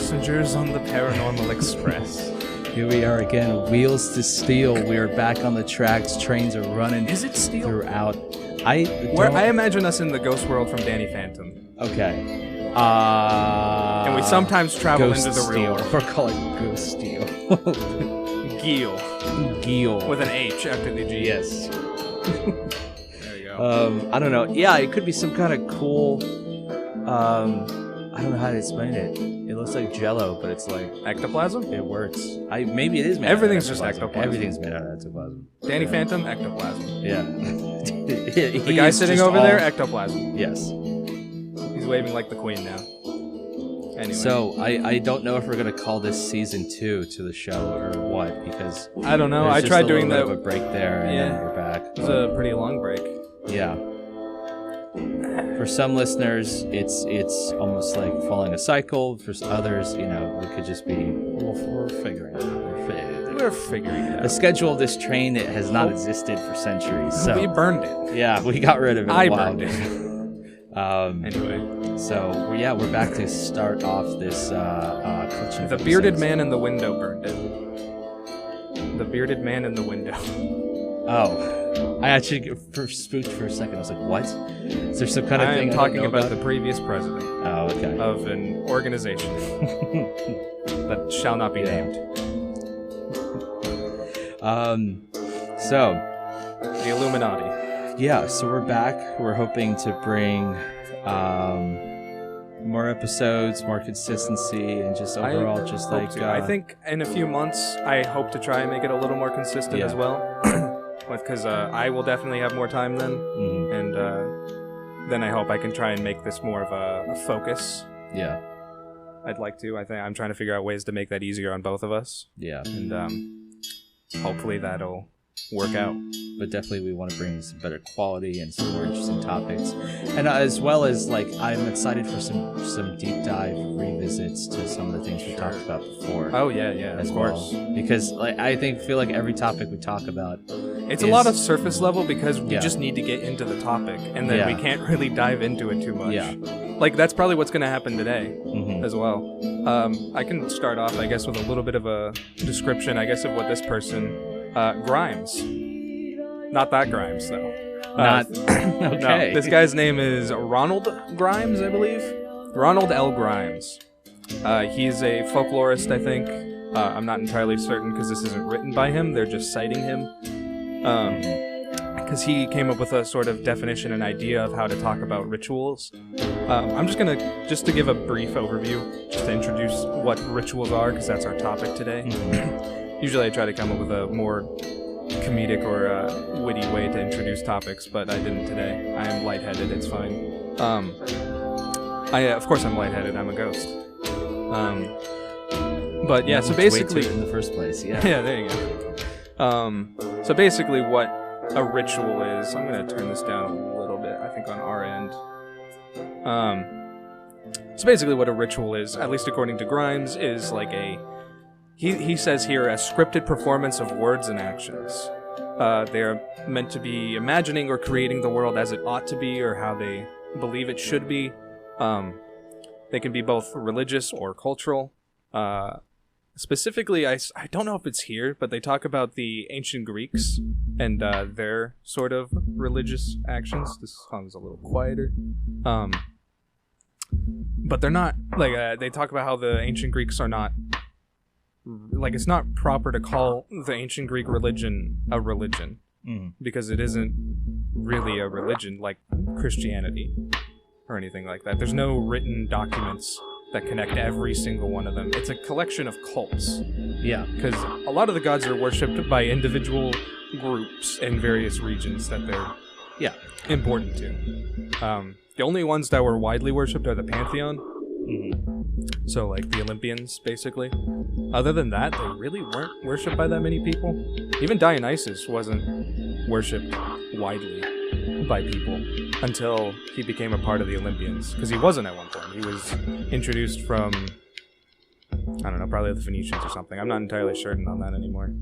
passengers on the Paranormal Express. Here we are again, wheels to steel. We are back on the tracks. Trains are running. Is it steel? Throughout. I imagine us in the ghost world from Danny Phantom. Okay. And we sometimes travel Ghost into the real steel. world. We're calling ghost steel. Geel. With an H after the G. Yes. There you go. I don't know. Yeah, it could be some kind of cool. I don't know how to explain it. It looks like Jello, but it's like Ectoplasm? it works. Maybe it is made. Everything's out of just ectoplasm. Everything's made out of ectoplasm. Danny Phantom, ectoplasm. Yeah. The guy sitting over there, ectoplasm. Yes. He's waving like the queen now. Anyway. So I don't know if we're gonna call this season 2 to the show or what, because I don't know. I there's tried just a doing little that. bit of a break there, and then we're back. It was a pretty long break. Yeah. For some listeners, it's almost like following a cycle. For others, it could just be we're figuring it out. We're figuring it out. The schedule of this train has not existed for centuries. So we burned it. Yeah, we got rid of it. I burned it. Anyway, so we're back to start off this. The bearded man in the window burned it. The bearded man in the window. Oh, I actually spooked for a second. I was like, "What? Is there some kind of thing?" I'm talking about the previous president. Oh, okay. Of an organization that shall not be named. So the Illuminati. Yeah, so we're back. We're hoping to bring more episodes, more consistency, and just overall, I think in a few months, I hope to try and make it a little more consistent as well. Because I will definitely have more time then, and then I hope I can try and make this more of a focus. Yeah, I'd like to. I think I'm trying to figure out ways to make that easier on both of us. Yeah, and hopefully that'll work out. But definitely we want to bring some better quality and some more interesting topics, and as well as I'm excited for some deep dive revisits to some of the things we talked about before. Oh yeah, of course. Because I feel like every topic we talk about, it's a lot of surface level because we just need to get into the topic, and then we can't really dive into it too much. Yeah, that's probably what's going to happen today as well. I can start off, I guess, with a little bit of a description, I guess, of what this person. Grimes. Not that Grimes, though. Okay. No, this guy's name is Ronald Grimes, I believe. Ronald L. Grimes. He's a folklorist, I think. I'm not entirely certain because this isn't written by him. They're just citing him. Because he came up with a sort of definition and idea of how to talk about rituals. I'm just going to give a brief overview, just to introduce what rituals are, because that's our topic today. Usually I try to come up with a more comedic or witty way to introduce topics, but I didn't today. I am lightheaded, it's fine. Of course I'm lightheaded, I'm a ghost. But yeah, so basically... in the first place, yeah. Yeah, there you go. So basically what a ritual is... I'm going to turn this down a little bit, I think on our end. So basically what a ritual is, at least according to Grimes, is like a... He says here, a scripted performance of words and actions. They are meant to be imagining or creating the world as it ought to be or how they believe it should be. They can be both religious or cultural. Specifically, I don't know if it's here, but they talk about the ancient Greeks and their sort of religious actions. This song's a little quieter. But they're not, they talk about how the ancient Greeks are not... it's not proper to call the ancient Greek religion a religion because it isn't really a religion like Christianity or anything like that. There's no written documents that connect every single one of them. It's a collection of cults. Yeah. Because a lot of the gods are worshipped by individual groups in various regions that they're important to. The only ones that were widely worshipped are the Pantheon. So the Olympians, basically. Other than that, they really weren't worshipped by that many people. Even Dionysus wasn't worshipped widely by people until he became a part of the Olympians. Because he wasn't at one point. He was introduced from, I don't know, probably the Phoenicians or something. I'm not entirely certain on that anymore.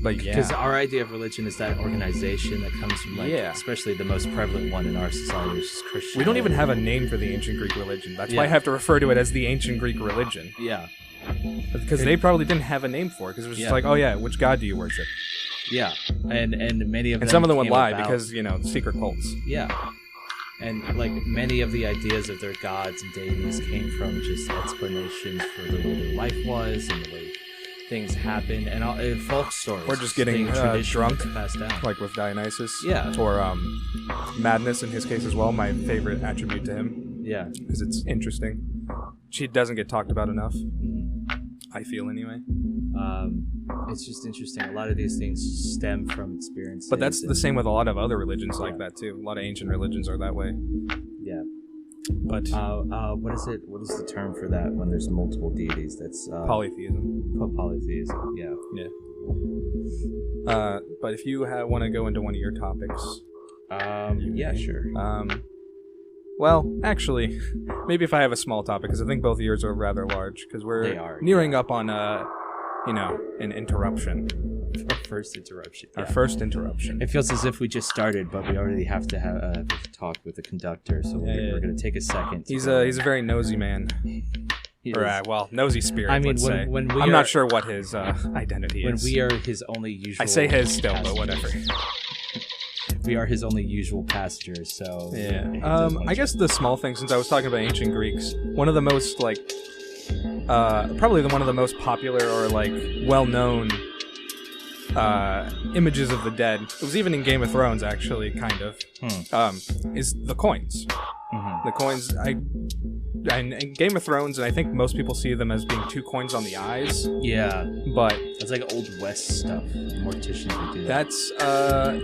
But yeah, because our idea of religion is that organization that comes from especially the most prevalent one in our society, which is Christianity. We don't even have a name for the ancient Greek religion. That's why I have to refer to it as the ancient Greek religion. Yeah. Because they probably didn't have a name for it, because it was just like, oh yeah, which god do you worship? Yeah, and many of them. And some of them would lie about, because secret cults. Yeah, and like many of the ideas of their gods and deities came from just explanations for the way their life was and the way things happen, and folk stories. Or just getting drunk, passed down. Like with Dionysus. Yeah. Or madness in his case as well. My favorite attribute to him. Yeah, because it's interesting. She doesn't get talked about enough. I feel anyway. It's just interesting. A lot of these things stem from experiences. But that's the same with a lot of other religions like that too. A lot of ancient religions are that way. Yeah. But what is it? What is the term for that when there's multiple deities? That's polytheism. Polytheism. Yeah. Yeah. But if you want to go into one of your topics, yeah, sure. Well, actually, maybe if I have a small topic, because I think both of yours are rather large, because we're nearing up on, an interruption. Our first interruption. Our first interruption. It feels as if we just started, but we already have to have a talk with the conductor, so we're going to take a second. He's a very nosy man. Nosy spirit. I mean, when I'm not sure what his identity is. When we are his only usual. I say his still, but whatever. We are his only usual passengers, so... Yeah. I guess the small thing, since I was talking about ancient Greeks, one of the most, probably one of the most popular or, well-known images of the dead, it was even in Game of Thrones, actually, kind of, is the coins. Mm-hmm. The coins, in Game of Thrones, and I think most people see them as being 2 coins on the eyes. Yeah. But... It's like Old West stuff. Morticians would do that.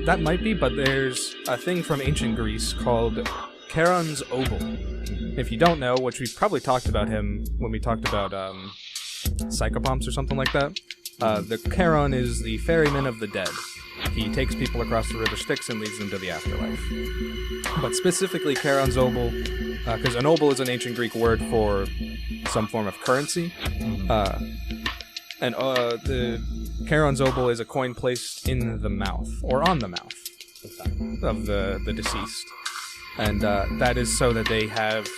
That might be, but there's a thing from ancient Greece called Charon's Obol. If you don't know, which we probably talked about him when we talked about psychopomps or something like that, the Charon is the ferryman of the dead. He takes people across the river Styx and leads them to the afterlife. But specifically Charon's Obol, because an obol is an ancient Greek word for some form of currency. And the Charon's Obol is a coin placed in the mouth, or on the mouth, of the deceased. And that is so that they have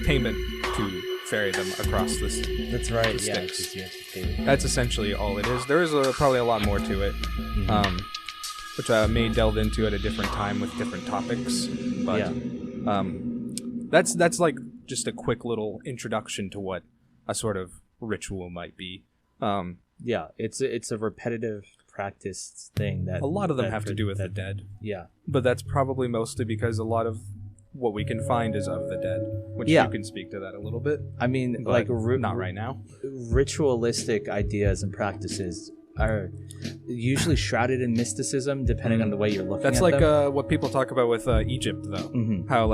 payment to ferry them across this. That's right, yeah. You have to pay. That's essentially all it is. There is probably a lot more to it, which I may delve into at a different time with different topics. But that's like just a quick little introduction to what a sort of ritual might be. It's a repetitive practice thing that a lot of them have to do with the dead. Yeah, but that's probably mostly because a lot of what we can find is of the dead, which you can speak to that a little bit. I mean, not right now. Ritualistic ideas and practices are usually shrouded in mysticism, depending on the way you're looking at them. That's like what people talk about with Egypt, though. Mm-hmm. How,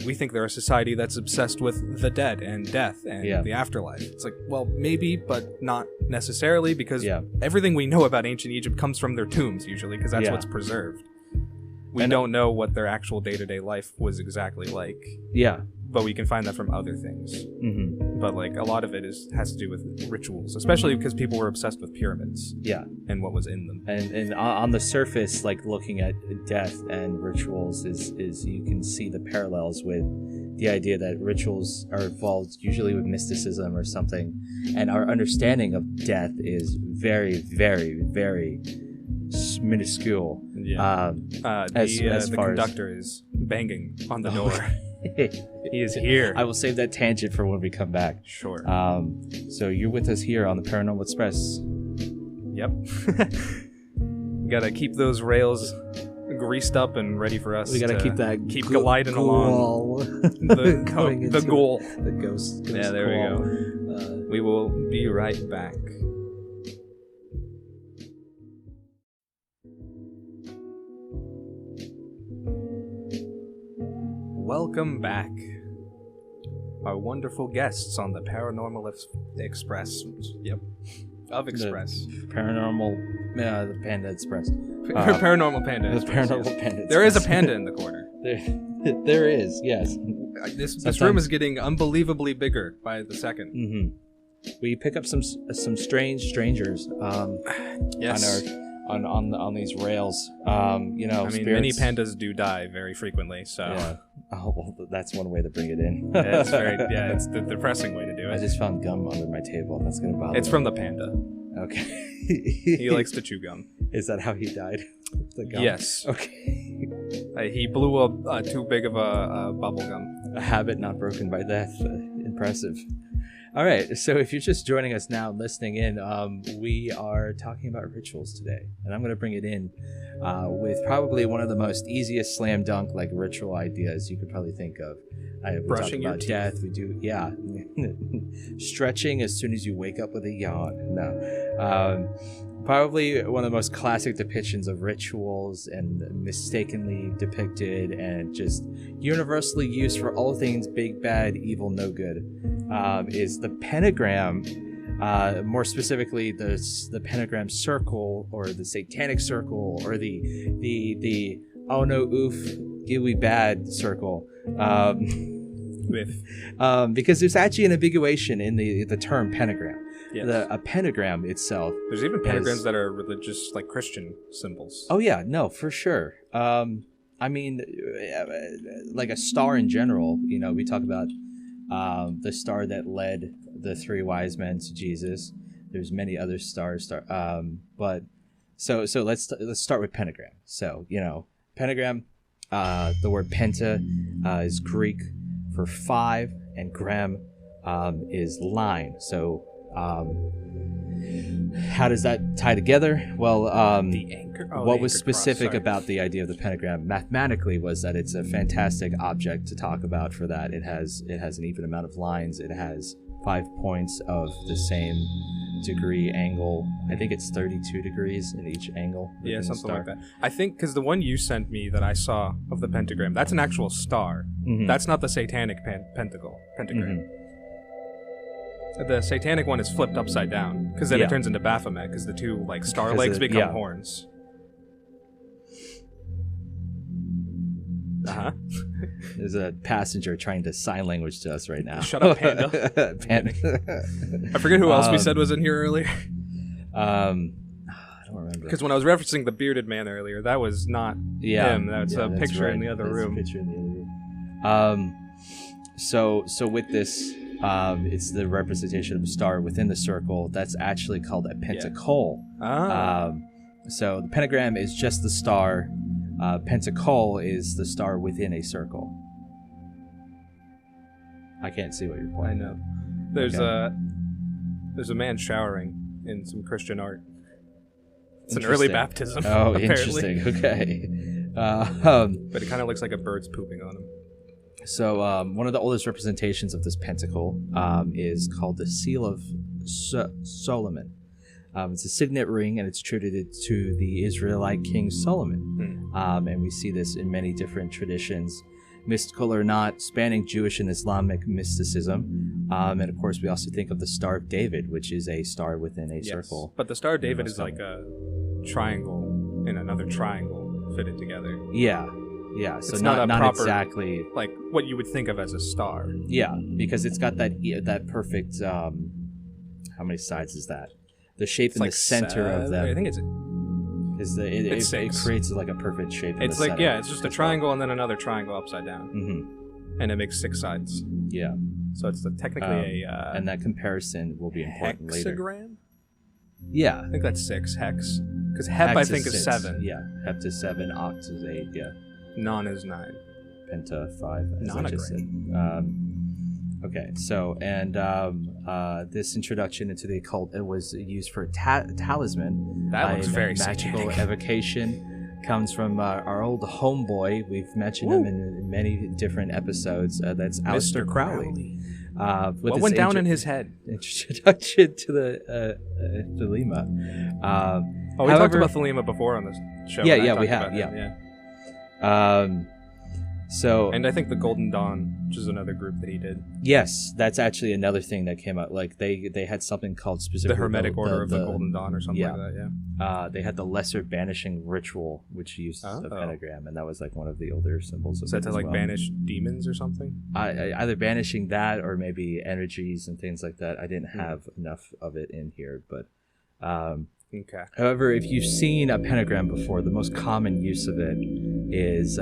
we think they're a society that's obsessed with the dead and death and the afterlife. It's like, well, maybe, but not necessarily, because everything we know about ancient Egypt comes from their tombs, usually, because that's what's preserved. We don't know what their actual day-to-day life was exactly like. Yeah. But we can find that from other things. Mm-hmm. But a lot of it has to do with rituals, especially because people were obsessed with pyramids. Yeah. And what was in them. And on the surface, looking at death and rituals is you can see the parallels with the idea that rituals are involved usually with mysticism or something, and our understanding of death is very, very, very minuscule. Yeah. The conductor is banging on the door. He is here. I will save that tangent for when we come back. Sure. So you're with us here on the Paranormal Express. Yep. Gotta keep those rails greased up and ready for us. We gotta keep gliding along. The goal. The ghost. Yeah, there we go. We will be right back. Welcome back, our wonderful guests on the Paranormal Express. Yep, of Express. The Panda Express. Paranormal Panda the Express. Paranormal yes. Panda Express. There is a panda in the corner. There is, yes. This room is getting unbelievably bigger by the second. Mm-hmm. we pick up some strange strangers Yes. on these rails. I mean, many pandas do die very frequently, so yeah. Oh, well, that's one way to bring it in. it's the depressing way to do I it. just found gum under my table. That's gonna bother It's me. from the panda. Okay. He likes to chew gum. Is that how he died? The gum? Yes. Okay. He blew up too big of a bubble gum. A habit not broken by death. Impressive. All right. So if you're just joining us now, listening in, we are talking about rituals today, and I'm going to bring it in with probably one of the most easiest slam dunk like ritual ideas you could probably think of. We Brushing talk your about teeth. death. We do, yeah. Stretching as soon as you wake up with a yawn. No. Probably one of the most classic depictions of rituals and mistakenly depicted and just universally used for all things big, bad, evil, no good is the pentagram. More specifically, the pentagram circle or the satanic circle or the oh no oof gooey bad circle. Because there's actually an ambiguation in the term pentagram. Yes. A pentagram itself. There's even pentagrams that are religious, like Christian symbols. Oh yeah, no, for sure. I mean, like a star in general. We talk about the star that led the three wise men to Jesus. There's many other stars. But so let's start with pentagram. So pentagram. The word penta is Greek for 5, and gram is line. So how does that tie together? Well, The anchor. what was specific about the idea of the pentagram mathematically was that it's a fantastic object to talk about for that. It has an even amount of lines. It has 5 points of the same degree angle. I think it's 32 degrees in each angle. Yeah, within the something star. like that. I think because the one you sent me that I saw of the pentagram, that's an actual star. Mhm. That's not the satanic pentagram. Mhm. The satanic one is flipped upside down because then Yeah. it turns into Baphomet because the two star Because legs become yeah. horns. Uh-huh. There's a passenger trying to sign language to us right now. Shut up, panda. I forget who else we said was in here earlier. I don't remember. Because when I was referencing the bearded man earlier, that was not him. That's a picture in the other room. Picture in the other room. So with this, it's the representation of a star within the circle. That's actually called a pentacle. So the pentagram is just the star. Pentacle is the star within a circle. I can't see what you're I pointing. know. There's a man showering in some Christian art. It's an early Interesting. baptism. Oh, apparently. interesting. Okay. But it kind of looks like a bird's pooping on him. So one of the oldest representations of this pentacle is called the Seal of Solomon. It's a signet ring, and it's attributed to the Israelite king Solomon. And we see this in many different traditions, mystical or not, spanning Jewish and Islamic mysticism. And of course, we also think of the Star of David, which is a star within a circle. But the Star of David is like a triangle and another triangle fitted together. Yeah. So It's not not a proper- exactly. Like what you would think of as a star. Yeah, because it's got that perfect. How many sides is that? The shape It's in like the center of them I think it's it 6. creates like a perfect shape. it's like it's just a triangle and then another triangle upside down, Mm-hmm. and it makes 6 sides. Yeah, So it's technically and that comparison will be important later. hexagram. Yeah, I think that's 6 hex. Because hep Hex I think is 6. 7. Yeah, hep is 7, oct is 8. Yeah, Non is 9. penta 5. As I just said. Okay, so and this introduction into the occult, it was used for talisman. That looks very magical satanic. evocation. Comes from our old homeboy. We've mentioned him in many different episodes. That's Aleister Crowley. With What his went down in his head? introduction to the Thelema. We talked about Thelema before on this show. Yeah, and I yeah, we talked have, about him, So, and I think the Golden Dawn, which is another group that he did. yes, that's actually another thing that came out. Like they had something called specifically The Hermetic Order of the Golden Dawn or something yeah. like that, yeah. They had the Lesser Banishing Ritual, which used the pentagram, and that was like one of the older symbols of Is that it to as like well. banish demons or something? Either banishing that or maybe energies and things like that. I didn't have enough of it in here, but Okay. however, if you've seen a pentagram before, the most common use of it is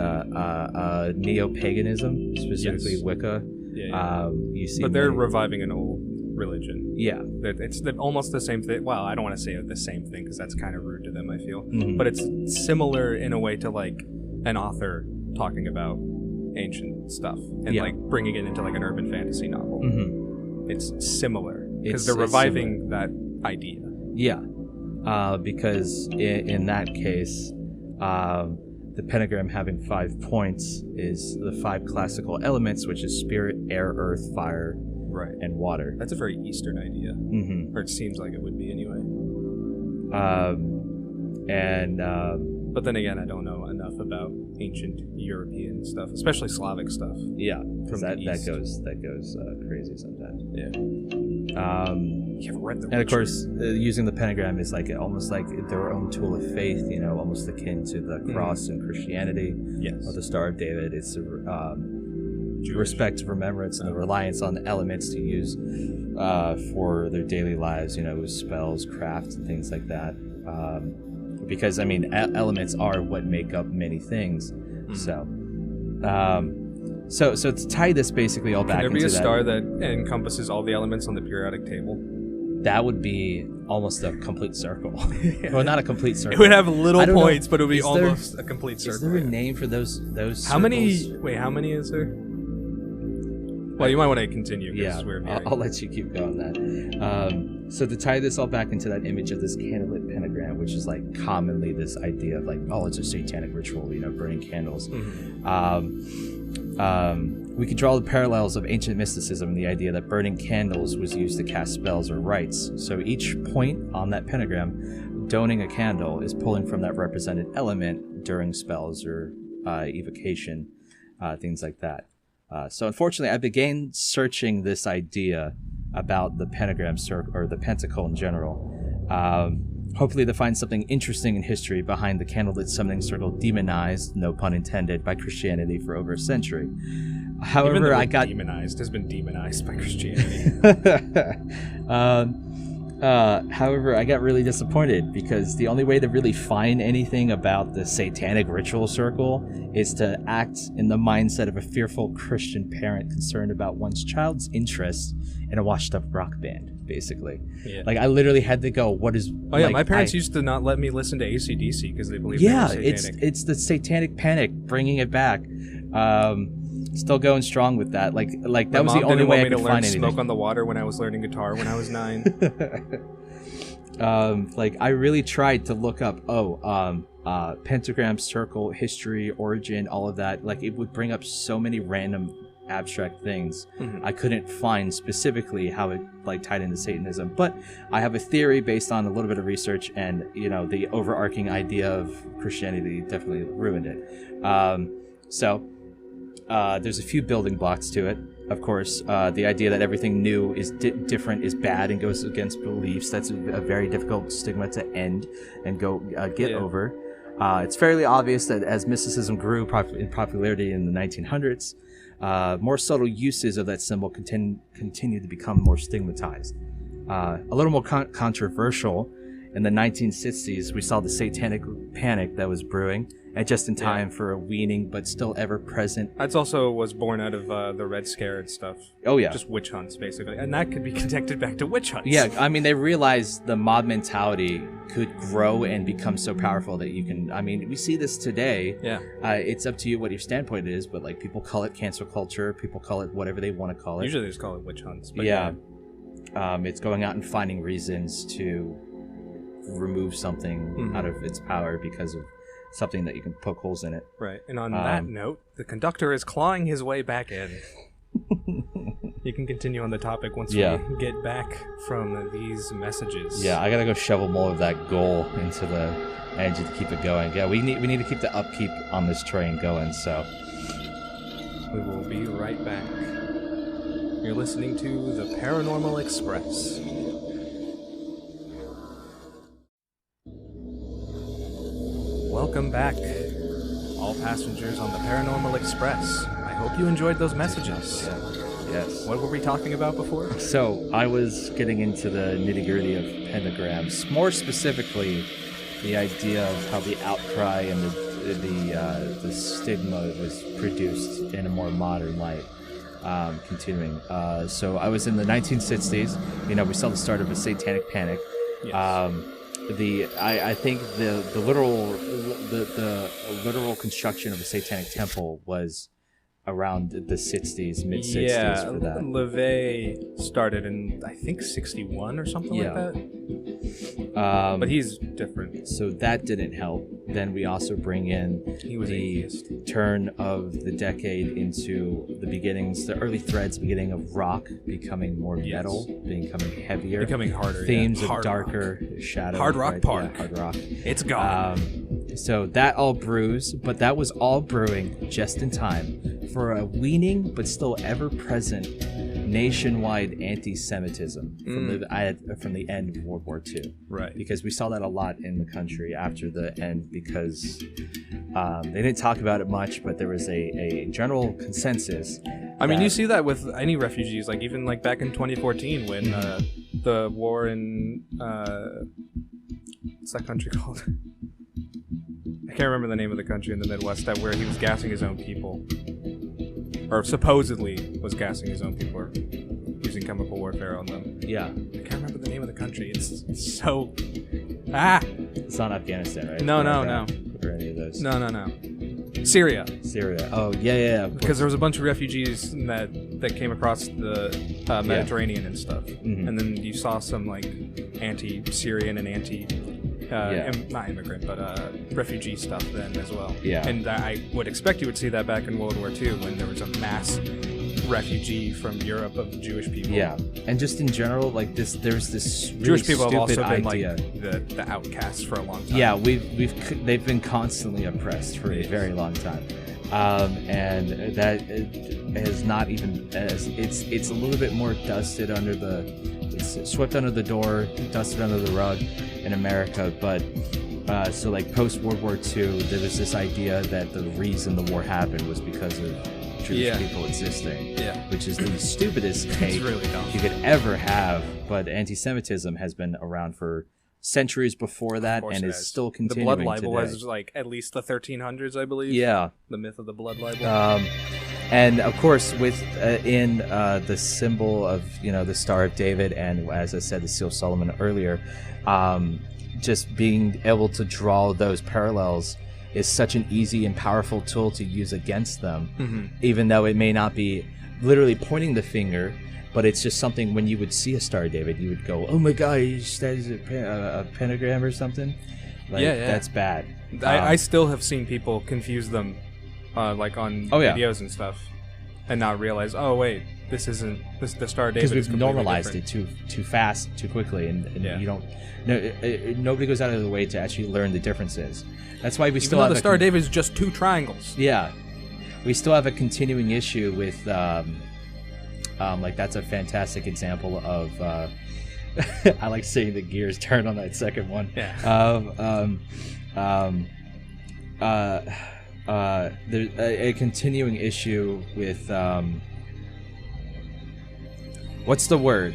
neo-paganism, specifically Yes. Wicca. Yeah. You see, But they're reviving an old religion. yeah, It's almost the same thing. Well, I don't want to say the same thing because that's kind of rude to them, I feel. Mhm. But it's similar in a way to like an author talking about ancient stuff and like bringing it into like an urban fantasy novel. Mm-hmm. It's similar because It's they're reviving that idea. Yeah, because in that case, the pentagram having 5 points is the 5 classical elements, which is spirit, air, earth, fire, Right. and water. That's a very Eastern idea. Mm-hmm. Or it seems like it would be anyway. But then again, I don't know enough about ancient European stuff, especially Slavic stuff. Yeah, because From that the East. goes crazy sometimes. Yeah. You haven't read The And of Witcher. course, using the pentagram is like almost like their own tool of faith, you know, almost akin to the cross in Christianity Yes. or the Star of David. It's respect, remembrance, and the reliance on the elements to use for their daily lives, you know, spells, crafts, and things like that. Because, I mean, elements are what make up many things. Mm-hmm. So to tie this basically all back Can there into be a that, star that encompasses all the elements on the periodic table? that would be almost a complete circle. Well, not a complete circle. It would have I little don't know. points, but it would be Is there- almost a complete circle. Is there a yeah. name for those How many? circles? Wait, how many is there? Well, you might want to continue. 'Cause Yeah, we're I'll let you keep going then. So to tie this all back into that image of this candlelit pentagram, which is like commonly this idea of like, oh, it's a satanic ritual, you know, burning candles. We could draw the parallels of ancient mysticism and the idea that burning candles was used to cast spells or rites. So each point on that pentagram, doning a candle, is pulling from that represented element during spells or evocation, things like that. So unfortunately, I began searching this idea about the pentagram circle or the pentacle in general. Hopefully to find something interesting in history behind the candlelit summoning circle demonized, no pun intended, by Christianity for over a century. Even However, the I word got demonized has been demonized by Christianity. however, I got really disappointed because the only way to really find anything about the satanic ritual circle is to act in the mindset of a fearful Christian parent concerned about one's child's interest in a washed-up rock band, basically. Yeah. Like, I literally had to go, what is... Oh yeah, like, my parents used to not let me listen to AC/DC because they believed Yeah, they were satanic. it's the satanic panic, bringing it back. Still going strong with that. Like My that was mom the only didn't way I want me could to learn find Smoke anything. on the Water when I was learning guitar when I was 9. Like I really tried to look up pentagram, circle, history, origin, all of that. Like it would bring up so many random abstract things. I couldn't find specifically how it like tied into Satanism, but I have a theory based on a little bit of research, and you know the overarching idea of Christianity definitely ruined it. So there's a few building blocks to it. Of course, the idea that everything new is different is bad and goes against beliefs. That's a very difficult stigma to end and get over. It's fairly obvious that as mysticism grew in popularity in the 1900s, more subtle uses of that symbol continue to become more stigmatized. A little more controversial, in the 1960s, we saw the satanic panic that was brewing, and just in time for a weaning but still ever present. That's also was born out of the Red Scare and stuff. Oh yeah, Just witch hunts, basically. And that could be connected back to witch hunts. yeah. I mean, they realized the mob mentality could grow and become so powerful that you can. I mean, we see this today. Yeah. It's up to you what your standpoint is, but like people call it cancel culture. People call it whatever they want to call it. Usually they just call it witch hunts. But Yeah. It's going out and finding reasons to remove something out of its power because of something that you can poke holes in it. Right. And on that note, the conductor is clawing his way back in. You can continue on the topic once we get back from these messages. Yeah, I gotta go shovel more of that goal into the engine to keep it going. Yeah, we need to keep the upkeep on this train going. So We will be right back. You're listening to the Paranormal Express. Welcome back, all passengers on the Paranormal Express. I hope you enjoyed those messages. Yes. What were we talking about before? So I was getting into the nitty-gritty of pentagrams, more specifically the idea of how the outcry and the stigma was produced in a more modern light. Continuing. So I was in the 1960s. We saw the start of a satanic panic. Yes. I think the literal construction of a satanic temple was around the 60s, mid 60s for that. LeVay started in I think 61 or something like that. But he's different. So that didn't help. Then we also bring in the turn of the decade into the early threads, beginning of rock becoming more metal, becoming heavier, becoming harder. Themes of hard darker rock. shadow. Hard Rock Park. Yeah, hard rock. It's gone. So that all brews, but that was all brewing just in time for a waning but still ever-present nationwide anti-Semitism from the end of World War II. Right. Because we saw that a lot in the country after the end, because they didn't talk about it much, but there was a general consensus. I mean, you see that with any refugees, like even like back in 2014 when the war in what's that country called? I can't remember the name of the country in the Midwest where he was gassing his own people, or supposedly was gassing his own people, or using chemical warfare on them. Yeah, I can't remember the name of the country. It's so It's not Afghanistan, right? No. Or any of those. No. Syria. Oh, yeah. Because there was a bunch of refugees that came across the Mediterranean and stuff, and then you saw some like anti-Syrian and not immigrant, but refugee stuff then as well. Yeah. And I would expect you would see that back in World War II when there was a mass refugee from Europe of Jewish people. Yeah, and just in general, like there's this really Jewish people have also been idea. like the outcasts for a long time. Yeah, they've been constantly oppressed for a very long time, and that has not even it's a little bit more dusted under it's swept under the door, dusted under the rug in America, but. So like post World War II, there was this idea that the reason the war happened was because of Jewish people existing, which is the stupidest take really you could ever have. But anti-Semitism has been around for centuries before that, and is still continuing. The blood libel today. was like at least the 1300s, I believe. Yeah, the myth of the blood libel. And of course, with in the symbol of the Star of David, and as I said, the Seal of Solomon earlier. Just being able to draw those parallels is such an easy and powerful tool to use against them, even though it may not be literally pointing the finger, but it's just something when you would see a Star of David, you would go, oh my God, that is a pentagram or something. That's bad. I still have seen people confuse them like on videos and stuff and not realize, oh wait, this isn't the Star of David. Because we've normalized it too fast, too quickly, and you don't. Nobody goes out of the way to actually learn the differences. That's why we still have the Star of David is just two triangles. Yeah, we still have a continuing issue with like that's a fantastic example of. I like seeing the gears turn on that second one. Yeah. There's a continuing issue with what's the word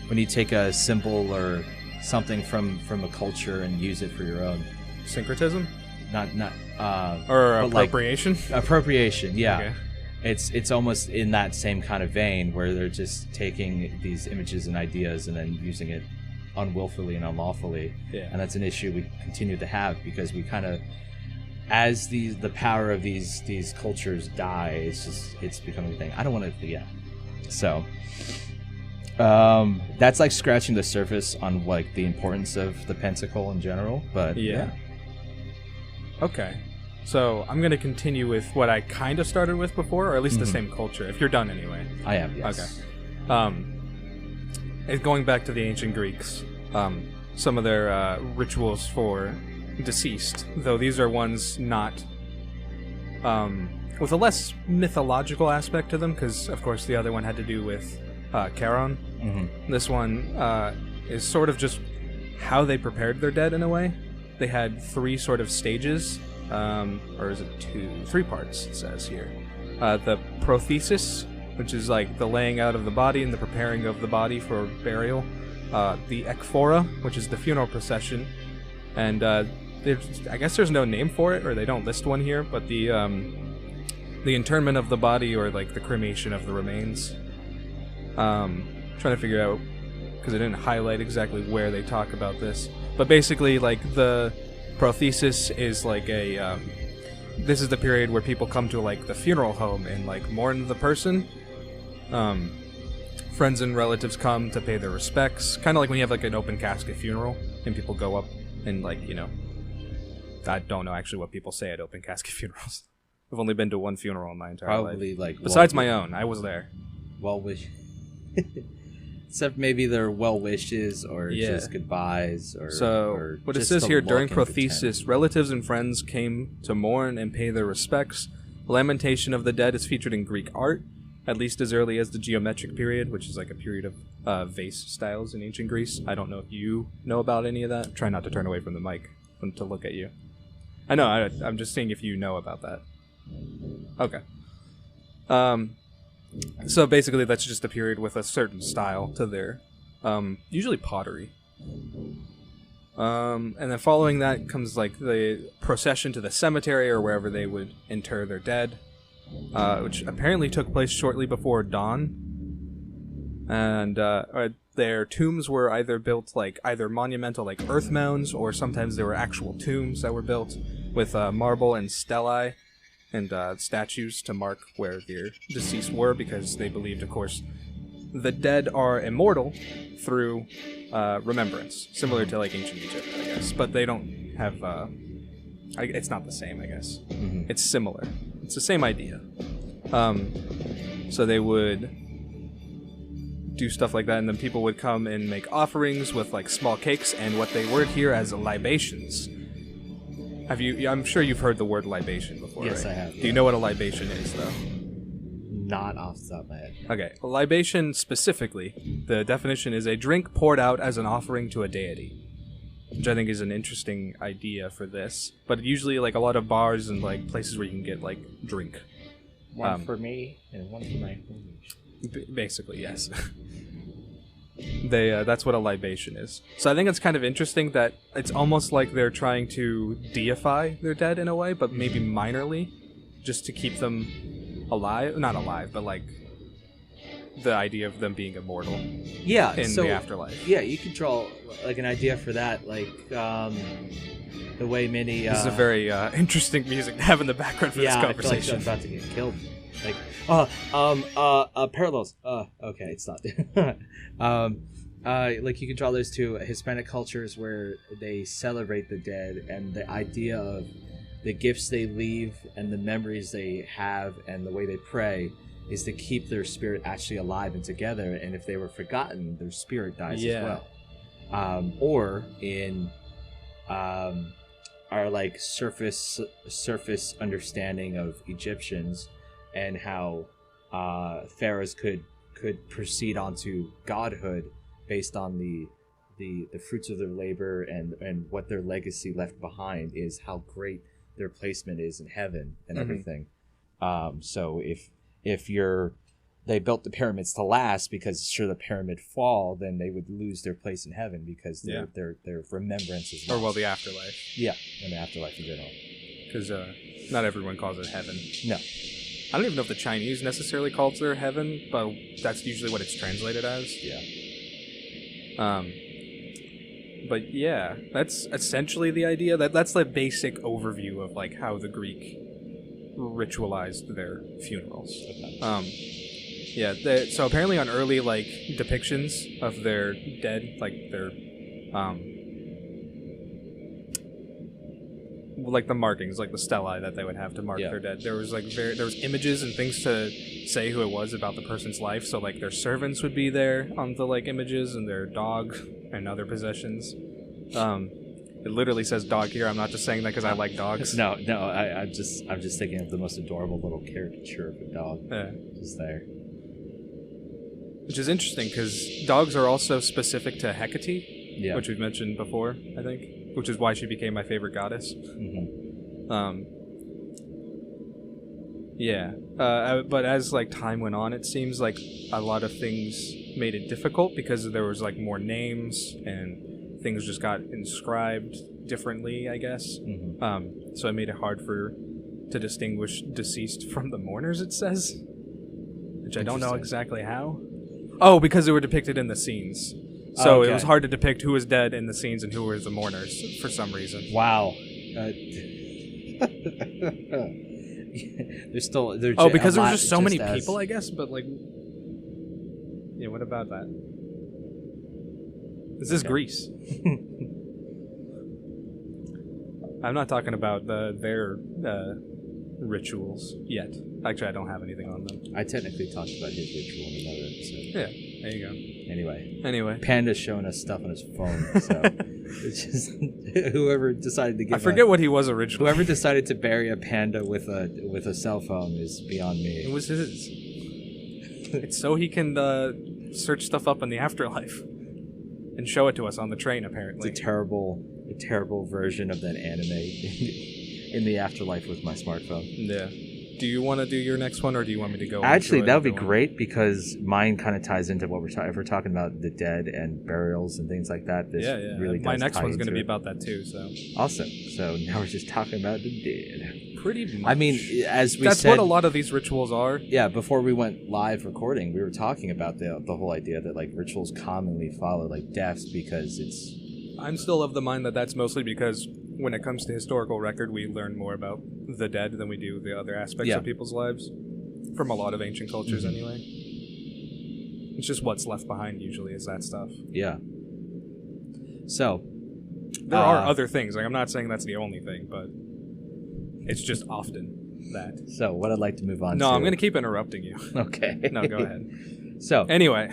when you take a symbol or something from a culture and use it for your own? Syncretism? Or appropriation? Appropriation, yeah. Okay. It's almost in that same kind of vein where they're just taking these images and ideas and then using it unwillfully and unlawfully. Yeah. And that's an issue we continue to have because we kind of, as the power of these cultures die, it's becoming a thing. I don't want to, So that's like scratching the surface on like the importance of the pentacle in general, but yeah. Okay. So I'm going to continue with what I kind of started with before, or at least the same culture, if you're done anyway. I am, yes. Okay. Going back to the ancient Greeks, some of their rituals for deceased, though these are ones not with a less mythological aspect to them, because of course the other one had to do with Charon. Mm-hmm. This one is sort of just how they prepared their dead in a way. They had 3 sort of stages, or is it 2? 3 parts, it says here. The prothesis, which is like the laying out of the body and the preparing of the body for burial. The ekphora, which is the funeral procession. And I guess there's no name for it, or they don't list one here, but the internment of the body, or like the cremation of the remains. Trying to figure out, because I didn't highlight exactly where they talk about this. But basically, like, the prothesis is like a... this is the period where people come to, like, the funeral home and, like, mourn the person. Friends and relatives come to pay their respects. Kind of like when you have, like, an open casket funeral, and people go up and, like, you know... I don't know actually what people say at open casket funerals. I've only been to one funeral in my entire life. Probably, like... Besides my own. I was there. Well-wish... Except maybe their well wishes or just goodbyes or. So or what it says here, during prothesis, relatives and friends came to mourn and pay their respects. Lamentation of the dead is featured in Greek art, at least as early as the geometric period, which is like a period of vase styles in ancient Greece. I don't know if you know about any of that. Try not to turn away from the mic to look at you. I know. I'm just seeing if you know about that. Okay. So basically, that's just a period with a certain style to their, usually pottery. And then following that comes like the procession to the cemetery or wherever they would inter their dead, which apparently took place shortly before dawn. And their tombs were either built like either monumental like earth mounds, or sometimes there were actual tombs that were built with marble and stellae and statues to mark where their deceased were, because they believed, of course, the dead are immortal through remembrance, similar to like ancient Egypt, I guess. But they don't have. It's not the same, I guess. Mm-hmm. It's similar. It's the same idea. So they would do stuff like that, and then people would come and make offerings with like small cakes and what they word here as libations. Have you? I'm sure you've heard the word libation before. Yes, right? I have. Do you know what a libation is, though? Not off the top of my head. Okay, a libation specifically, the definition is a drink poured out as an offering to a deity, which I think is an interesting idea for this. But usually, like a lot of bars and like places where you can get like drink. One for me and one for my homies. Basically, yes. That's what a libation is. So I think it's kind of interesting that it's almost like they're trying to deify their dead in a way, but maybe minorly, just to keep them alive. Not alive, but like the idea of them being immortal. Yeah, in the afterlife. Yeah, you could draw like an idea for that, like the way many. This is a very interesting music to have in the background for this conversation. I feel like I'm about to get killed. Like, parallels. Okay, it's not. Like you can draw those two Hispanic cultures where they celebrate the dead, and the idea of the gifts they leave and the memories they have and the way they pray is to keep their spirit actually alive and together. And if they were forgotten, their spirit dies as well. Or in our like surface understanding of Egyptians and how pharaohs could proceed onto godhood based on the fruits of their labor and what their legacy left behind is how great their placement is in heaven and everything. So if they built the pyramids to last because sure the pyramid fall, then they would lose their place in heaven because their remembrance is lost. Or the afterlife. Yeah, and the afterlife in general. Because not everyone calls it heaven. No. I don't even know if the Chinese necessarily calls their heaven, but that's usually what it's translated as. Yeah. But yeah, that's essentially the idea. That's the basic overview of like how the Greek ritualized their funerals. Okay. So apparently on early like depictions of their dead, like their like the markings, like the stellae that they would have to mark their dead. There was like there was images and things to say who it was about the person's life. So like their servants would be there on the like images, and their dog and other possessions. It literally says dog here. I'm not just saying that because I like dogs. No, I'm just thinking of the most adorable little caricature of a dog. Yeah. Just there. Which is interesting because dogs are also specific to Hecate, Yeah. which we've mentioned before, I think, which is why she became my favorite goddess. Yeah. But as like time went on, it seems like a lot of things made it difficult because there was like more names and things just got inscribed differently, I guess. So it made it hard to distinguish deceased from the mourners, it says. Which I don't know exactly how. Oh, because they were depicted in the scenes. So it was hard to depict who was dead in the scenes and who was the mourners for some reason. Wow. There's because there were just so many people, I guess, but like... Yeah, what about that? This is Greece. I'm not talking about their rituals yet. Actually, I don't have anything on them. I technically talked about his ritual in another episode. Yeah, there you go. Anyway. Panda's showing us stuff on his phone, so it's just whoever decided to give I forget what he was originally. Whoever decided to bury a panda with a cell phone is beyond me. It was his. It's so he can search stuff up in the afterlife and show it to us on the train, apparently. It's a terrible version of that anime in the afterlife with my smartphone. Yeah. Do you want to do your next one, or do you want me to go? Actually, that would be great because mine kind of ties into what if we're talking about the dead and burials and things like that. This really does my next tie one's going to into be it. about that too. So awesome. So now we're just talking about the dead. Pretty much. I mean, as we that's said, what a lot of these rituals are. Yeah. Before we went live recording, we were talking about the whole idea that like rituals commonly follow like deaths because it's. I'm still of the mind that that's mostly because when it comes to historical record, we learn more about the dead than we do the other aspects of people's lives. From a lot of ancient cultures, anyway. It's just what's left behind usually is that stuff. Yeah. So. There are other things. Like I'm not saying that's the only thing, but it's just often that. So what I'd like to move on to... No, I'm going to keep interrupting you. Okay. No, go ahead. So. Anyway.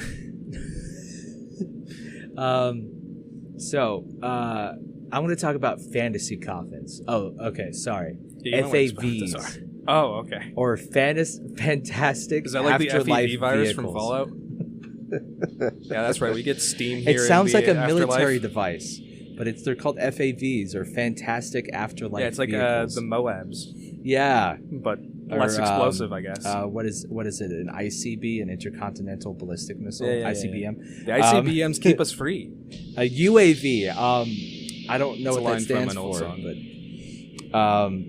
I want to talk about fantasy coffins. Oh, okay, sorry. Yeah, FAVs. Oh, okay. Or fantastic. Is that like the FEV virus vehicles. from Fallout? Yeah, that's right. We get steam here. It sounds like a afterlife. military device, but they're called FAVs or fantastic afterlife. Yeah, it's like the Moabs. Yeah, but less explosive, I guess. What is it? An ICB, an intercontinental ballistic missile? ICBM. The ICBMs keep us free. A UAV. I don't know what that stands for, but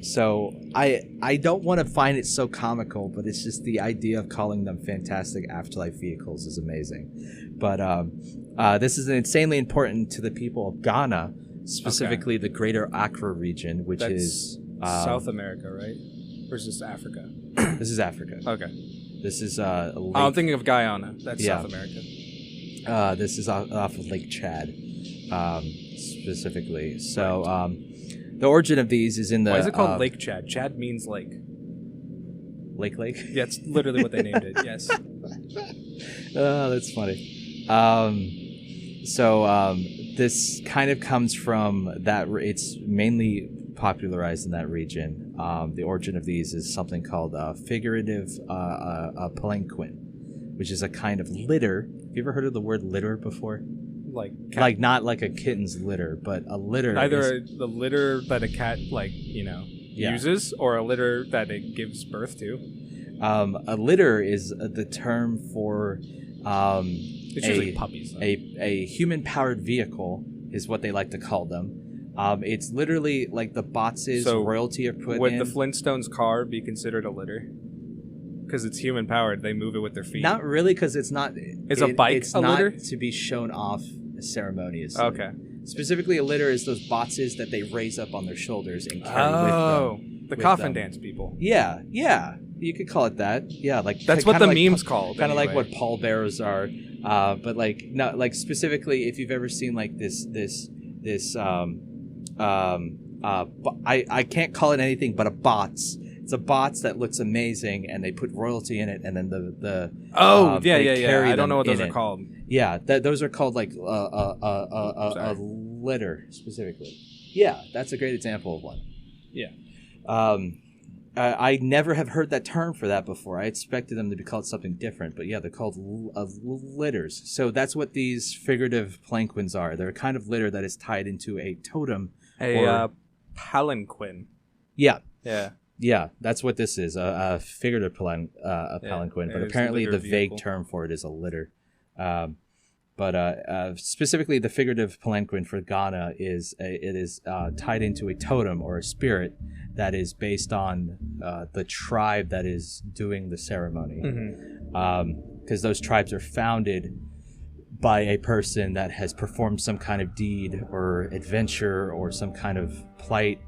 so I don't want to find it so comical, but it's just the idea of calling them fantastic afterlife vehicles is amazing. But this is insanely important to the people of Ghana, specifically the Greater Accra region, which is South America, right? Or is this Africa? This is Africa. Okay. This is I'm thinking of Guyana. That's South America. This is off of Lake Chad. Specifically. So the origin of these is in the... Why is it called Lake Chad? Chad means lake. Lake? Yeah, it's literally what they named it, yes. Oh, that's funny. This kind of comes from that... It's mainly popularized in that region. The origin of these is something called figurative palanquin, which is a kind of litter. Have you ever heard of the word litter before? Like not like a kitten's litter, but a litter. Either the litter that a cat uses, or a litter that it gives birth to. A litter is the term for it's usually puppies. A human-powered vehicle is what they like to call them. It's literally like the boxes royalty are put in. Would the Flintstones car be considered a litter? Because it's human-powered, they move it with their feet. Not really, because it's not. It's a bike. It's a not litter to be shown off ceremoniously. Okay. Specifically, a litter is those boxes that they raise up on their shoulders and carry with them. Oh, the coffin dance people. Yeah, you could call it that. Yeah, like that's what the meme's called. Kind of like what pallbearers are, but like not like specifically if you've ever seen like this I can't call it anything but a bots. It's a bots that looks amazing, and they put royalty in it, and then the yeah. I don't know what those are called. Yeah, those are called like a litter specifically. Yeah, that's a great example of one. Yeah. I never have heard that term for that before. I expected them to be called something different, but yeah, they're called litters. So that's what these figurative palanquins are. They're a kind of litter that is tied into a totem. Palanquin. Yeah. Yeah. Yeah, that's what this is, a figurative palanquin, but apparently the vague term for it is a litter. But specifically, the figurative palanquin for Ghana is tied into a totem or a spirit that is based on the tribe that is doing the ceremony. Because those tribes are founded by a person that has performed some kind of deed or adventure or some kind of plight,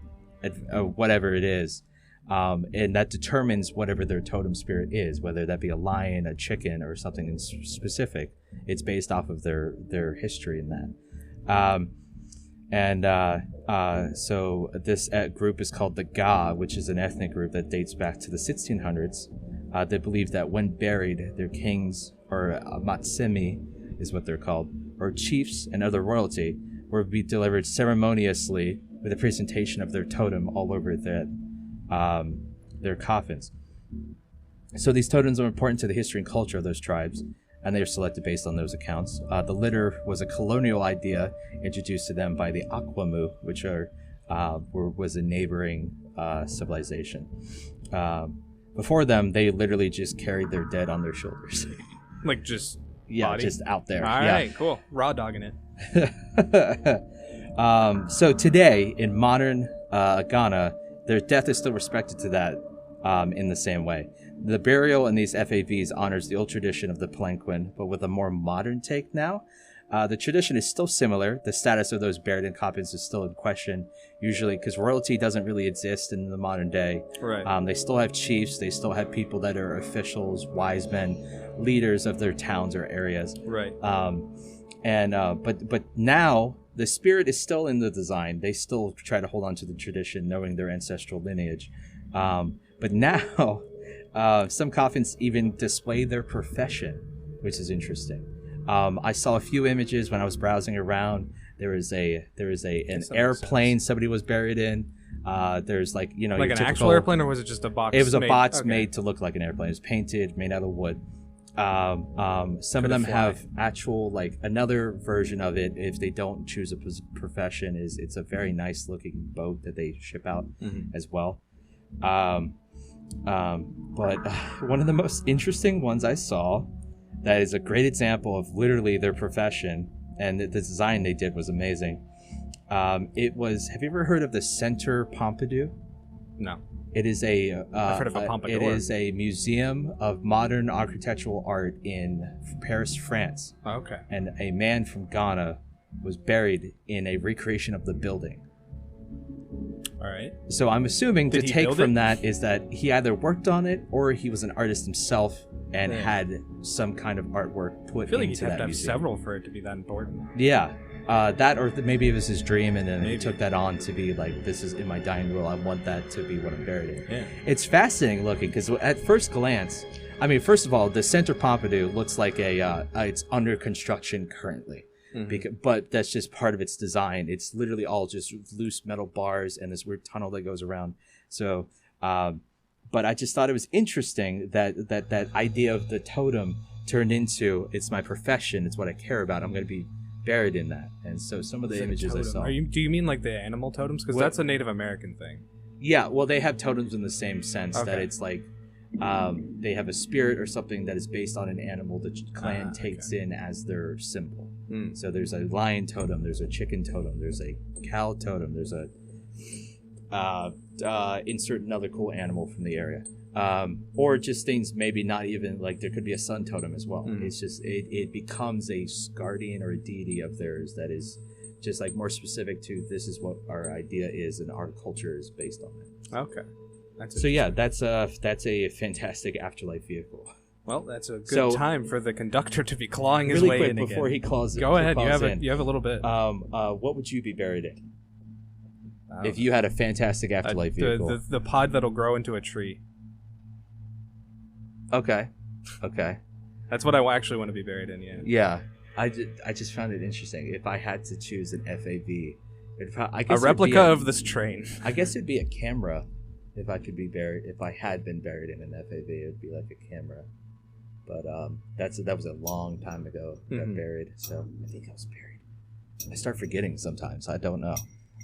whatever it is. And that determines whatever their totem spirit is, whether that be a lion, a chicken, or something in specific. It's based off of their history in that. So this group is called the Ga, which is an ethnic group that dates back to the 1600s. They believe that when buried, their kings, or matsemi is what they're called, or chiefs and other royalty, will be delivered ceremoniously with a presentation of their totem all over their coffins. So these totems are important to the history and culture of those tribes, and they are selected based on those accounts. The litter was a colonial idea introduced to them by the Akwamu, which was a neighboring civilization. Before them, they literally just carried their dead on their shoulders. Like just body? Just out there. All right, cool. Raw dogging it. So today, in modern Ghana, their death is still respected to that in the same way. The burial in these FAVs honors the old tradition of the palanquin, but with a more modern take now. The tradition is still similar. The status of those buried in coffins is still in question, usually because royalty doesn't really exist in the modern day. Right. They still have chiefs. They still have people that are officials, wise men, leaders of their towns or areas. Right. But now the spirit is still in the design. They still try to hold on to the tradition, knowing their ancestral lineage. But now, some coffins even display their profession, which is interesting. I saw a few images when I was browsing around. There is an airplane somebody was buried in. There's like an actual airplane, or was it just a box? It was a box made to look like an airplane. It was painted, made out of wood. Some of them have actual, like, another version of it, if they don't choose a profession, is it's a very nice looking boat that they ship out as well. But one of the most interesting ones I saw that is a great example of literally their profession, and the design they did was amazing. It was, have you ever heard of the Centre Pompidou? No. It is I've heard of a Pompadour. It is a museum of modern architectural art in Paris, France. Okay. And a man from Ghana was buried in a recreation of the building. All right. So I'm assuming the take from that is that he either worked on it or he was an artist himself and had some kind of artwork put into that museum. I feel like you'd have to have several for it to be that important. Yeah. That, or maybe it was his dream, and then he took that on to be like, this is in my dying will. I want that to be what I'm buried in. Yeah. It's fascinating looking because at first glance, I mean, first of all, the Centre Pompidou looks like it's under construction currently. But that's just part of its design. It's literally all just loose metal bars and this weird tunnel that goes around. So, but I just thought it was interesting that idea of the totem turned into, it's my profession, it's what I care about. I'm going to be buried in that. And so some of the images I saw. Do you mean like the animal totems? Because that's a Native American thing. Yeah, well, they have totems in the same sense that it's like they have a spirit or something that is based on an animal the clan takes in as their symbol. So there's a lion totem, there's a chicken totem, there's a cow totem, there's a insert another cool animal from the area. Or just things maybe not even, like there could be a sun totem as well. It's just, it becomes a guardian or a deity of theirs that is just like more specific to, this is what our idea is and our culture is based on it. Okay. So yeah, that's a fantastic afterlife vehicle. Well, that's a good time for the conductor to be clawing his way in again. Before he claws. Go ahead. You have a little bit. What would you be buried in? If you had a fantastic afterlife vehicle. The pod that'll grow into a tree. Okay. That's what I actually want to be buried in. Yeah. Yeah. I just found it interesting. If I had to choose an FAV I A guess replica of this train. I guess it'd be a camera if I could be buried. If I had been buried in an FAV, it'd be like a camera. But that was a long time ago. I got buried, so I think I was buried. I start forgetting sometimes. I don't know.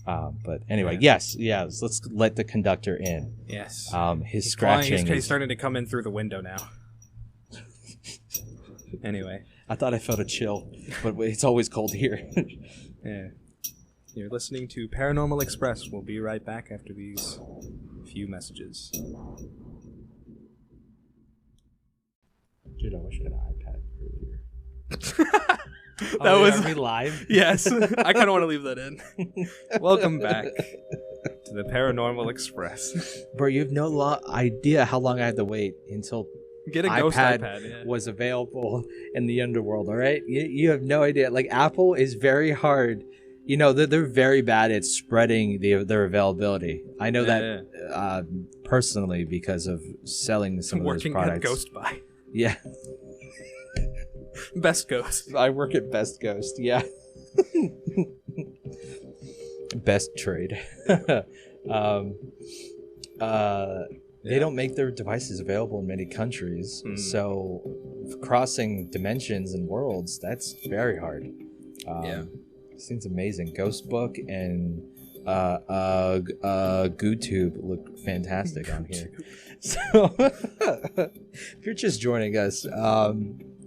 But anyway, yes. Let's let the conductor in. Yes. His scratching. He's starting to come in through the window now. Anyway, I thought I felt a chill, but it's always cold here. Yeah. You're listening to Paranormal Express. We'll be right back after these few messages. Dude, I wish I had an iPad earlier. Are we live? Yes. I kind of want to leave that in. Welcome back to the Paranormal Express. Bro, you have no idea how long I had to wait until Get a ghost iPad was available in the underworld, all right? You have no idea. Like, Apple is very hard. You know, they're very bad at spreading their availability. I know that personally because of selling some of those products. Working at Ghost Buy. Yeah. Best Ghost. I work at Best Ghost, yeah. Best trade. They don't make their devices available in many countries, so crossing dimensions and worlds, that's very hard. Seems amazing. Ghost Book and GooTube look fantastic on here. So, if you're just joining us,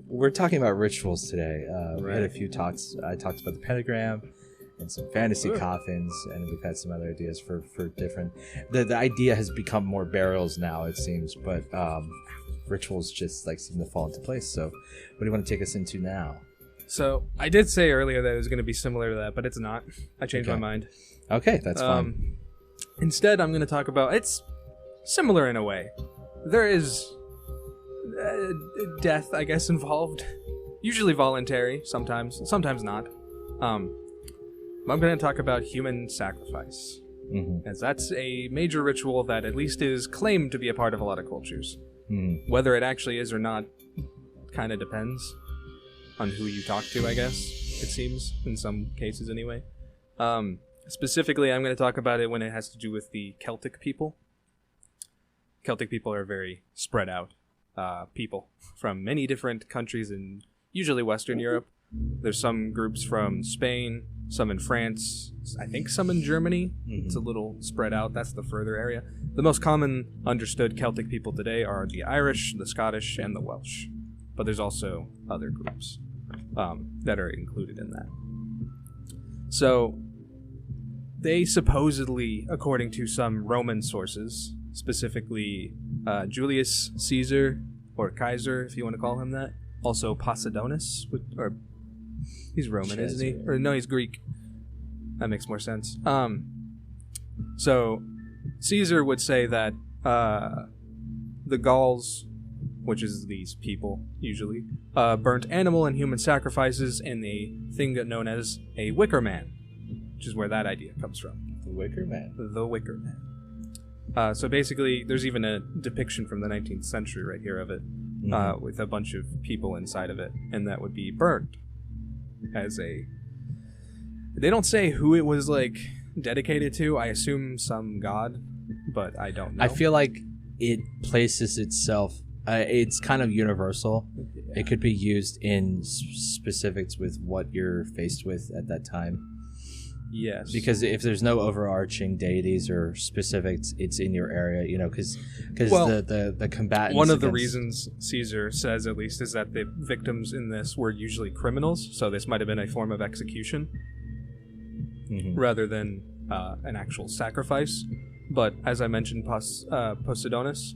we're talking about rituals today. We had a few talks. I talked about the pentagram and some fantasy coffins, and we've had some other ideas for different. The idea has become more burials now, it seems, but rituals just like seem to fall into place. So, what do you want to take us into now? So, I did say earlier that it was going to be similar to that, but it's not. I changed my mind. Okay, that's fine. Instead, I'm going to talk about... It's similar in a way. There is death, I guess, involved. Usually voluntary, sometimes not. I'm going to talk about human sacrifice. As that's a major ritual that at least is claimed to be a part of a lot of cultures. Whether it actually is or not kind of depends on who you talk to, I guess, it seems, in some cases anyway. Specifically, I'm going to talk about it when it has to do with the Celtic people. Celtic people are very spread out people from many different countries in usually Western Europe. There's some groups from Spain, some in France, I think some in Germany. It's a little spread out. That's the further area. The most common understood Celtic people today are the Irish, the Scottish, and the Welsh. But there's also other groups that are included in that. So they supposedly, according to some Roman sources, specifically Julius Caesar, or Kaiser, if you want to call him that, also Posidonius, or he's Roman, isn't he? Or no, he's Greek. That makes more sense. So Caesar would say that the Gauls, which is these people usually, burnt animal and human sacrifices in a thing known as a wicker man, which is where that idea comes from. The Wicker Man. The Wicker Man. So basically, there's even a depiction from the 19th century right here of it, with a bunch of people inside of it, and that would be burnt as a... They don't say who it was, like, dedicated to. I assume some god, but I don't know. I feel like it places itself... it's kind of universal. Yeah. It could be used in specifics with what you're faced with at that time. Yes. Because if there's no overarching deities or specifics, it's in your area, you know, because the combatants... One of the reasons Caesar says, at least, is that the victims in this were usually criminals, so this might have been a form of execution, rather than an actual sacrifice. But, as I mentioned, Posidonius,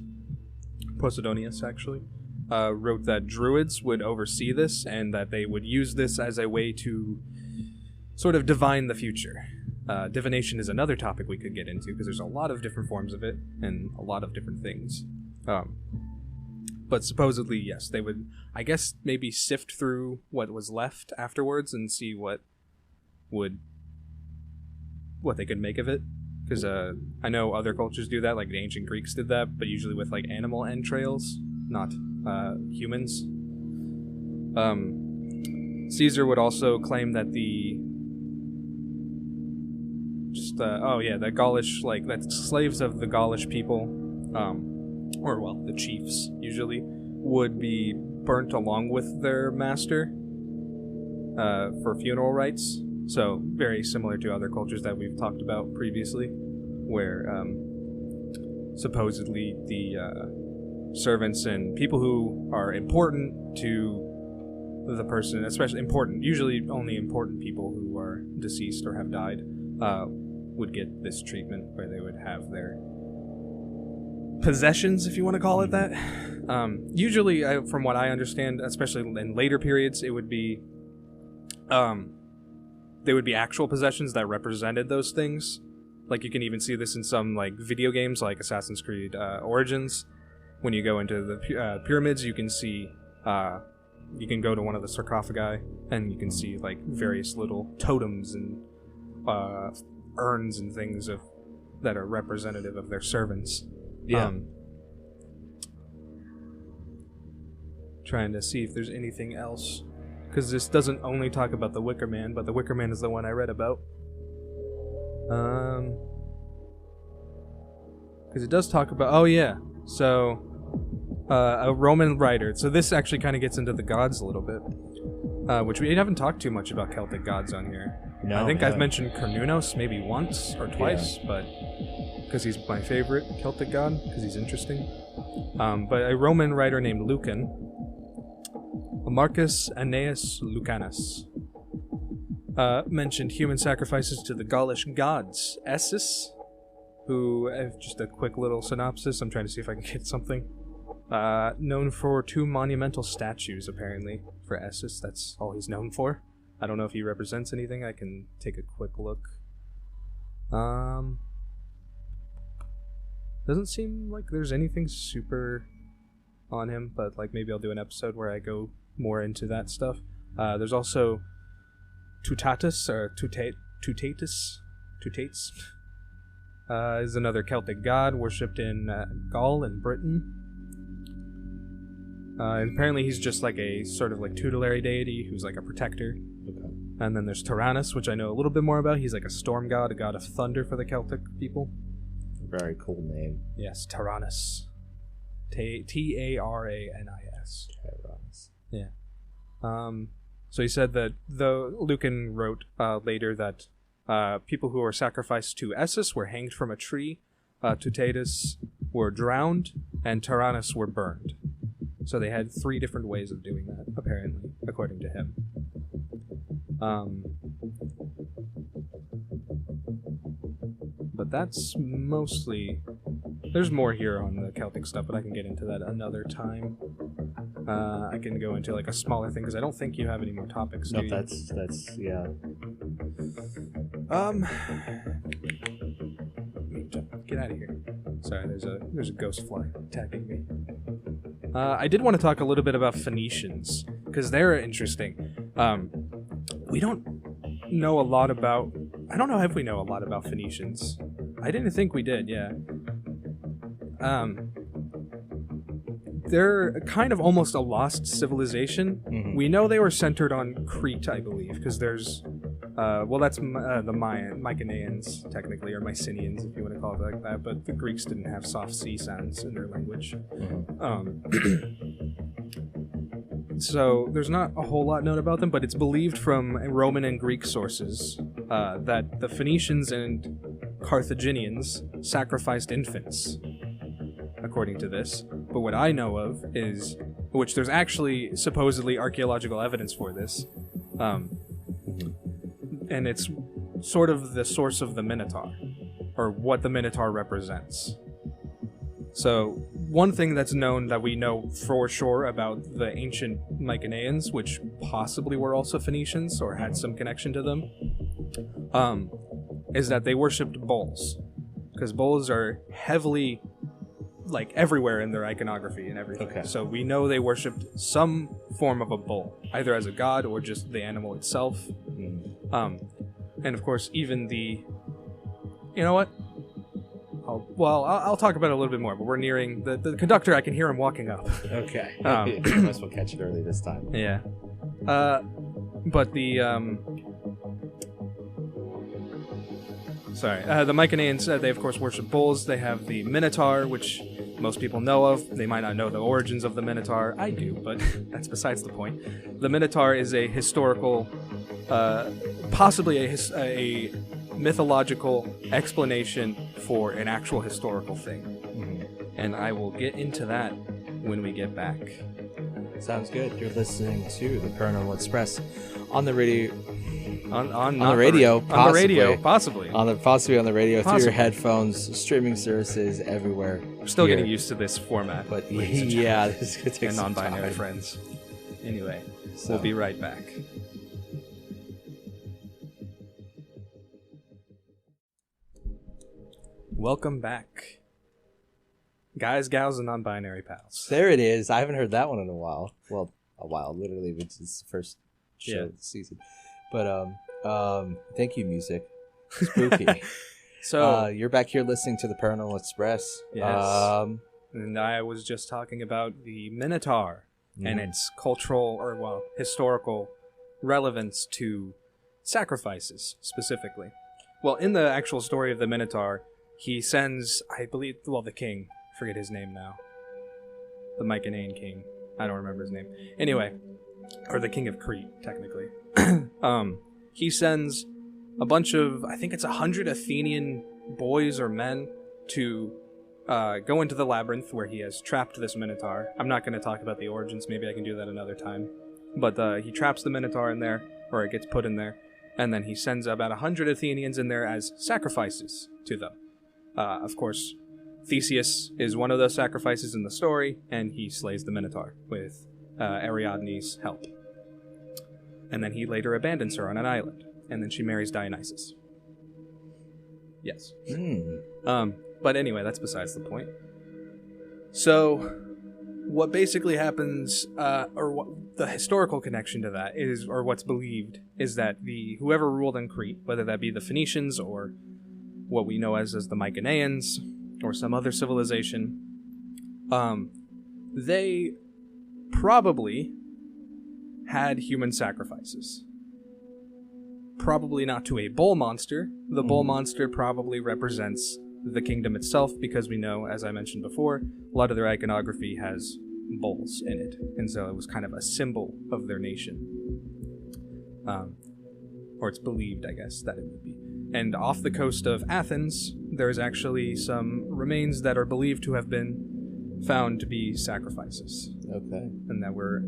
actually, wrote that druids would oversee this, and that they would use this as a way to sort of divine the future. Divination is another topic we could get into, because there's a lot of different forms of it, and a lot of different things. But supposedly, yes, they would, I guess, maybe sift through what was left afterwards and see what they could make of it. Because I know other cultures do that, like the ancient Greeks did that, but usually with like animal entrails, not humans. Caesar would also claim that the Gaulish, like, that's slaves of the Gaulish people, or, well, the chiefs, usually, would be burnt along with their master for funeral rites. So, very similar to other cultures that we've talked about previously, where supposedly the servants and people who are important to the person, especially important, usually only important people who are deceased or have died, would get this treatment where they would have their possessions, if you want to call it that. Usually, from what I understand, especially in later periods, it would be, they would be actual possessions that represented those things. Like, you can even see this in some, like, video games, like Assassin's Creed Origins. When you go into the pyramids, you can see, you can go to one of the sarcophagi, and you can see, like, various little totems and urns and things that are representative of their servants. Yeah. Trying to see if there's anything else, because this doesn't only talk about the Wicker Man, but the Wicker Man is the one I read about. Because it does talk about, so a Roman writer. So this actually kind of gets into the gods a little bit, which we haven't talked too much about Celtic gods on here. No, I think I've mentioned Cernunnos maybe once or twice, but because he's my favorite Celtic god, because he's interesting. But a Roman writer named Lucan, Marcus Annaeus Lucanus, mentioned human sacrifices to the Gaulish gods Essus, who, just a quick little synopsis, I'm trying to see if I can get something, known for 2 monumental statues, apparently, for Essus. That's all he's known for. I don't know if he represents anything. I can take a quick look. Doesn't seem like there's anything super on him, but like maybe I'll do an episode where I go more into that stuff. There's also Tutatis, or Tutates, is another Celtic god worshipped in Gaul and Britain. And apparently he's just like a sort of like tutelary deity who's like a protector. Okay. And then there's Tyrannus, which I know a little bit more about. He's like a storm god, a god of thunder for the Celtic people. Very cool name. Yes, Tyrannus. Taranis. Tyrannus. Yeah. So he said that Lucan wrote later that people who were sacrificed to Essus were hanged from a tree, Tutatis were drowned, and Tyrannus were burned. So they had 3 different ways of doing that, apparently, according to him. But that's mostly... There's more here on the Celtic stuff, but I can get into that another time. I can go into like a smaller thing, because I don't think you have any more topics, No, do you? that's yeah. Get out of here. Sorry, there's a ghost fly attacking me. I did want to talk a little bit about Phoenicians, because they're interesting. We don't know a lot about... I don't know if we know a lot about Phoenicians. I didn't think we did, yeah. They're kind of almost a lost civilization. Mm-hmm. We know they were centered on Crete, I believe, because there's... that's the Mycenaeans, technically, or Mycenaeans, if you want to call it like that, but the Greeks didn't have soft C sounds in their language. So there's not a whole lot known about them, but it's believed from Roman and Greek sources that the Phoenicians and Carthaginians sacrificed infants, according to this. But what I know of is, which there's actually supposedly archaeological evidence for this, and it's sort of the source of the Minotaur, or what the Minotaur represents. So, one thing that's known that we know for sure about the ancient Mycenaeans, which possibly were also Phoenicians or had some connection to them, is that they worshipped bulls. Because bulls are heavily, like, everywhere in their iconography and everything. Okay. So we know they worshipped some form of a bull, either as a god or just the animal itself. And of course, even the... You know what? I'll talk about it a little bit more, but we're nearing... The conductor, I can hear him walking up. Okay. Might as well catch it early this time. Yeah. But the... Sorry. The Mycenaeans, they of course worship bulls. They have the Minotaur, which most people know of. They might not know the origins of the Minotaur. I do, but that's besides the point. The Minotaur is a historical, possibly a mythological explanation for an actual historical thing. Mm-hmm. And I will get into that when we get back. Sounds good. You're listening to the Paranormal Express on the radio. On the radio, possibly. Possibly on the radio, through your headphones, streaming services everywhere. We're still getting used to this format. But yeah, this is going to take some non-binary time. friends. Anyway, we'll be right back. Welcome back. Guys, gals, and non-binary pals. There it is. I haven't heard that one in a while. Well, a while, literally, which is the first show of the season. But thank you, music. Spooky. So you're back here listening to the Paranormal Express. Yes. And I was just talking about the Minotaur and its cultural or historical relevance to sacrifices specifically. Well, in the actual story of the Minotaur, he sends, I believe, the king. Forget his name now. The Mycenaean king. I don't remember his name. Anyway, or the king of Crete, technically. He sends a bunch of, I think it's 100 Athenian boys or men to go into the labyrinth where he has trapped this Minotaur. I'm not going to talk about the origins. Maybe I can do that another time. But he traps the Minotaur in there, or it gets put in there, and then he sends about 100 Athenians in there as sacrifices to them. Of course, Theseus is one of those sacrifices in the story, and he slays the Minotaur with Ariadne's help. And then he later abandons her on an island, and then she marries Dionysus. Yes. But anyway, that's besides the point. So, what basically happens, or what the historical connection to that is, or what's believed, is that whoever ruled in Crete, whether that be the Phoenicians or what we know as the Mycenaeans, or some other civilization, they probably had human sacrifices. Probably not to a bull monster. The bull monster probably represents the kingdom itself, because we know, as I mentioned before, a lot of their iconography has bulls in it, and so it was kind of a symbol of their nation. Or it's believed, I guess, that it would be. And off the coast of Athens, there's actually some remains that are believed to have been found to be sacrifices. Okay. And that were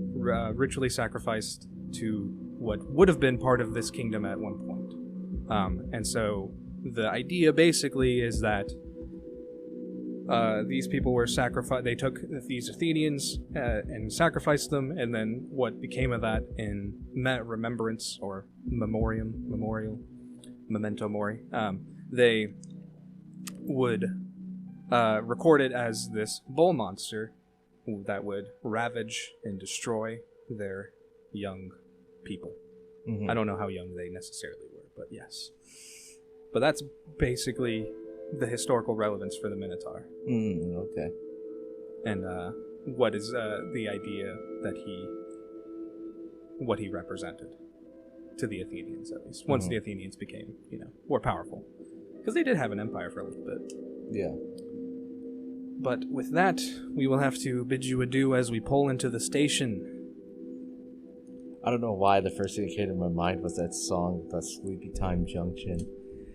ritually sacrificed to what would have been part of this kingdom at one point. And so the idea basically is that these people were sacrificed. They took these Athenians and sacrificed them, and then what became of that in remembrance or memorial, memento mori, they would record it as this bull monster that would ravage and destroy their young people. I don't know how young they necessarily were, but yes. But that's basically the historical relevance for the Minotaur. Okay. And what is the idea that what he represented to the Athenians, at least. Once the Athenians became, more powerful. Because they did have an empire for a little bit. Yeah. But with that, we will have to bid you adieu as we pull into the station. I don't know why the first thing that came to my mind was that song, The Sleepy Time Junction.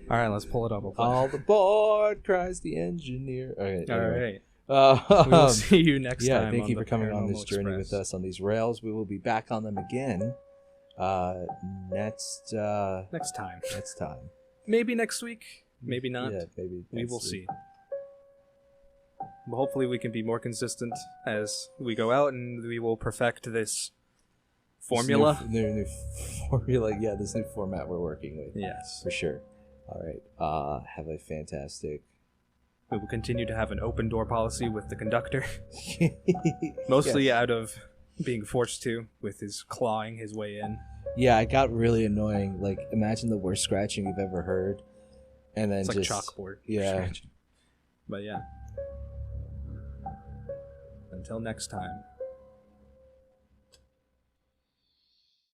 All right, let's pull it up. All aboard, cries the engineer. Okay, anyway. All right. We'll see you next time. Yeah, thank you for coming on this Express. journey with us on these rails. We will be back on them again next time. Next time. Maybe next week. Maybe not. Yeah, maybe. We will see. But hopefully we can be more consistent as we go out, and we will perfect this formula. This new formula. Yeah, this new format we're working with. Yes. For sure. All right. Have a fantastic... We will continue to have an open door policy with the conductor. Mostly out of being forced to, with his clawing his way in. Yeah, it got really annoying. Like, imagine the worst scratching you've ever heard. And then it's just... like chalkboard. Yeah. But yeah. Until next time.